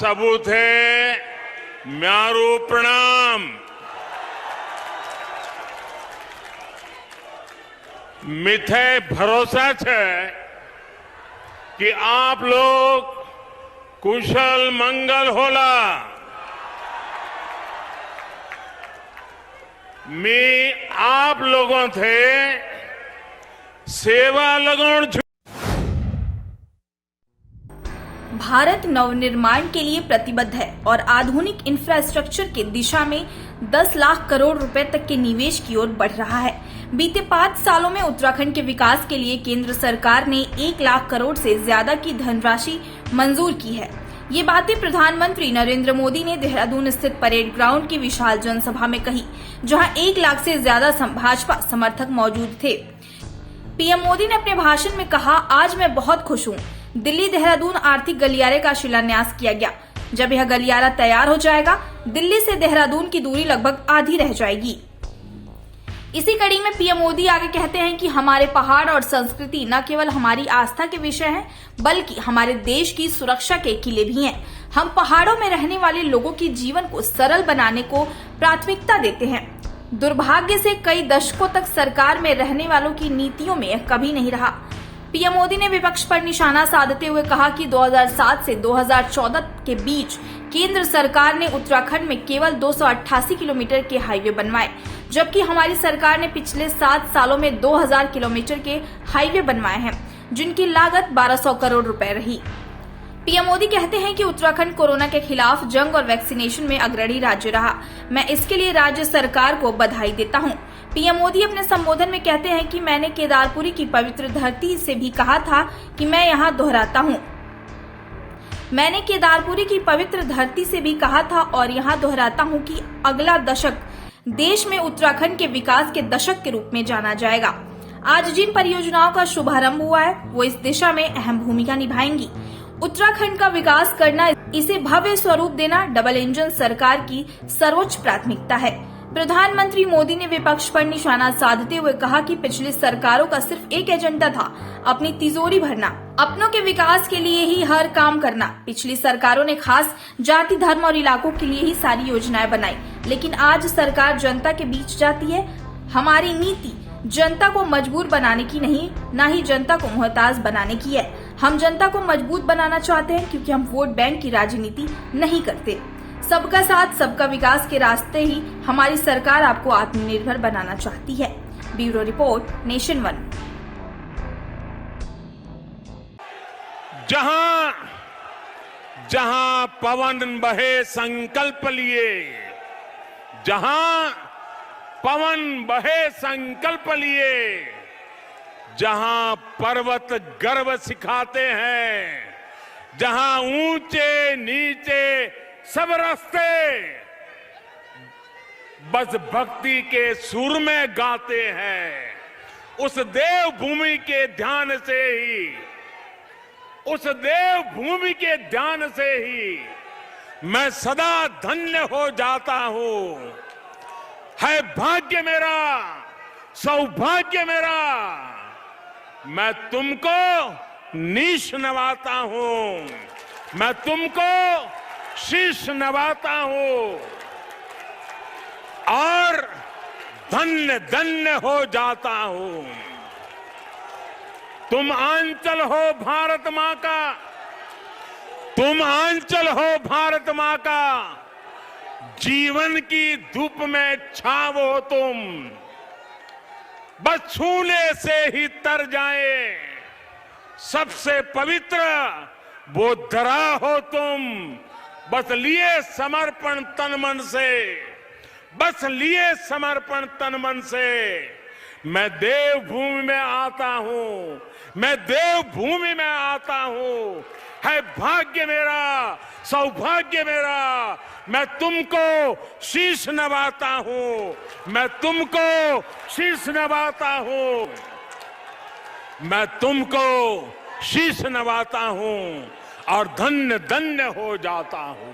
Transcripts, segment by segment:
सबूत है म्यारू प्रणाम। मिथे भरोसा छे कि आप लोग कुशल मंगल होला। मैं आप लोगों थे सेवा लगन छू। भारत नवनिर्माण के लिए प्रतिबद्ध है और आधुनिक इंफ्रास्ट्रक्चर की दिशा में 10 लाख करोड़ रुपए तक के निवेश की ओर बढ़ रहा है। बीते 5 सालों में उत्तराखंड के विकास के लिए केंद्र सरकार ने 1 लाख करोड़ से ज्यादा की धनराशि मंजूर की है। ये बातें प्रधानमंत्री नरेंद्र मोदी ने देहरादून स्थित परेड ग्राउंड की विशाल जनसभा में कही, जहां 1 लाख से ज्यादा भाजपा समर्थक मौजूद थे। पीएम मोदी ने अपने भाषण में कहा, आज मैं बहुत खुश हूँ। दिल्ली देहरादून आर्थिक गलियारे का शिलान्यास किया गया। जब यह गलियारा तैयार हो जाएगा, दिल्ली से देहरादून की दूरी लगभग आधी रह जाएगी। इसी कड़ी में पीएम मोदी आगे कहते हैं कि हमारे पहाड़ और संस्कृति न केवल हमारी आस्था के विषय हैं, बल्कि हमारे देश की सुरक्षा के किले भी हैं। हम पहाड़ों में रहने वाले लोगों के जीवन को सरल बनाने को प्राथमिकता देते हैं। दुर्भाग्य से कई दशकों तक सरकार में रहने वालों की नीतियों में यह कभी नहीं रहा। पीएम मोदी ने विपक्ष पर निशाना साधते हुए कहा कि 2007 से 2014 के बीच केंद्र सरकार ने उत्तराखंड में केवल 288 किलोमीटर के हाईवे बनवाए, जबकि हमारी सरकार ने पिछले 7 सालों में 2000 किलोमीटर के हाईवे बनवाए हैं, जिनकी लागत 1200 करोड़ रुपए रही। पीएम मोदी कहते हैं कि उत्तराखंड कोरोना के खिलाफ जंग और वैक्सीनेशन में अग्रणी राज्य रहा। मैं इसके लिए राज्य सरकार को बधाई देता हूं। पीएम मोदी अपने संबोधन में कहते हैं कि मैंने केदारपुरी की पवित्र धरती से भी कहा था कि मैं यहाँ दोहराता हूँ। मैंने केदारपुरी की पवित्र धरती से भी कहा था और यहाँ दोहराता हूँ कि अगला दशक देश में उत्तराखंड के विकास के दशक के रूप में जाना जाएगा। आज जिन परियोजनाओं का शुभारंभ हुआ है, वो इस दिशा में अहम भूमिका निभाएंगी। उत्तराखंड का विकास करना, इसे भव्य स्वरूप देना डबल इंजन सरकार की सर्वोच्च प्राथमिकता है। प्रधानमंत्री मोदी ने विपक्ष पर निशाना साधते हुए कहा कि पिछली सरकारों का सिर्फ एक एजेंडा था, अपनी तिजोरी भरना, अपनों के विकास के लिए ही हर काम करना। पिछली सरकारों ने खास जाति, धर्म और इलाकों के लिए ही सारी योजनाएं बनाई, लेकिन आज सरकार जनता के बीच जाती है। हमारी नीति जनता को मजबूर बनाने की नहीं, ना ही जनता को मोहताज बनाने की है। हम जनता को मजबूत बनाना चाहते हैं, क्योंकि हम वोट बैंक की राजनीति नहीं करते। सबका साथ सबका विकास के रास्ते ही हमारी सरकार आपको आत्मनिर्भर बनाना चाहती है। Bureau report, nation one. जहां जहां पवन बहे संकल्प लिए, जहां पवन बहे संकल्प लिए, जहां पर्वत गर्व सिखाते हैं, जहां ऊंचे नीचे सब रास्ते बस भक्ति के सुर में गाते हैं, उस देवभूमि के ध्यान से ही, उस देवभूमि के ध्यान से ही मैं सदा धन्य हो जाता हूं। है भाग्य मेरा, सौभाग्य मेरा, मैं तुमको नीश नवाता हूं, मैं तुमको शीश नवाता हूं और धन्य धन्य हो जाता हूं। तुम आंचल हो भारत मां का, तुम आंचल हो भारत मां का, जीवन की धूप में छाव हो तुम, बस छूने से ही तर जाए सबसे पवित्र वो धरा हो तुम। बस लिए समर्पण तन मन से, बस लिए समर्पण तन मन से मैं देवभूमि में आता हूं, मैं देवभूमि में आता हूं। है भाग्य मेरा, सौभाग्य मेरा, मैं तुमको शीश नवाता हूं, मैं तुमको शीश नवाता हूं, मैं तुमको शीश नवाता हूं और धन्य धन्य हो जाता हूं।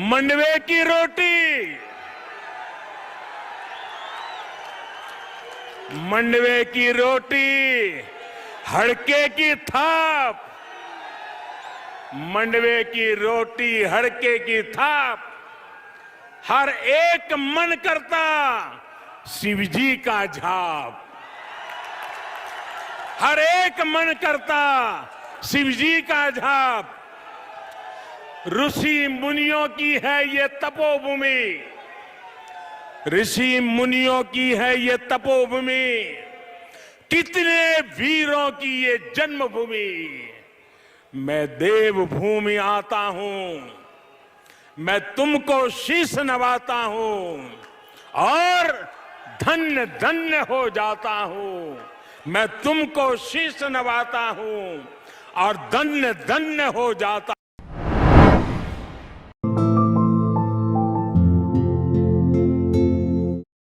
मंडवे की रोटी, मंडवे की रोटी, हड़के की थाप, मंडवे की रोटी हड़के की थाप, हर एक मन करता शिवजी का झाप, हर एक मन करता शिवजी का झाप। ऋषि मुनियों की है ये तपोभूमि, ऋषि मुनियों की है ये तपोभूमि, कितने वीरों की ये जन्मभूमि। मैं देवभूमि आता हूं, मैं तुमको शीश नवाता हूं और धन्य धन्य हो जाता हूं। मैं तुमको शीश नवाता हूं और धन्य धन्य हो जाता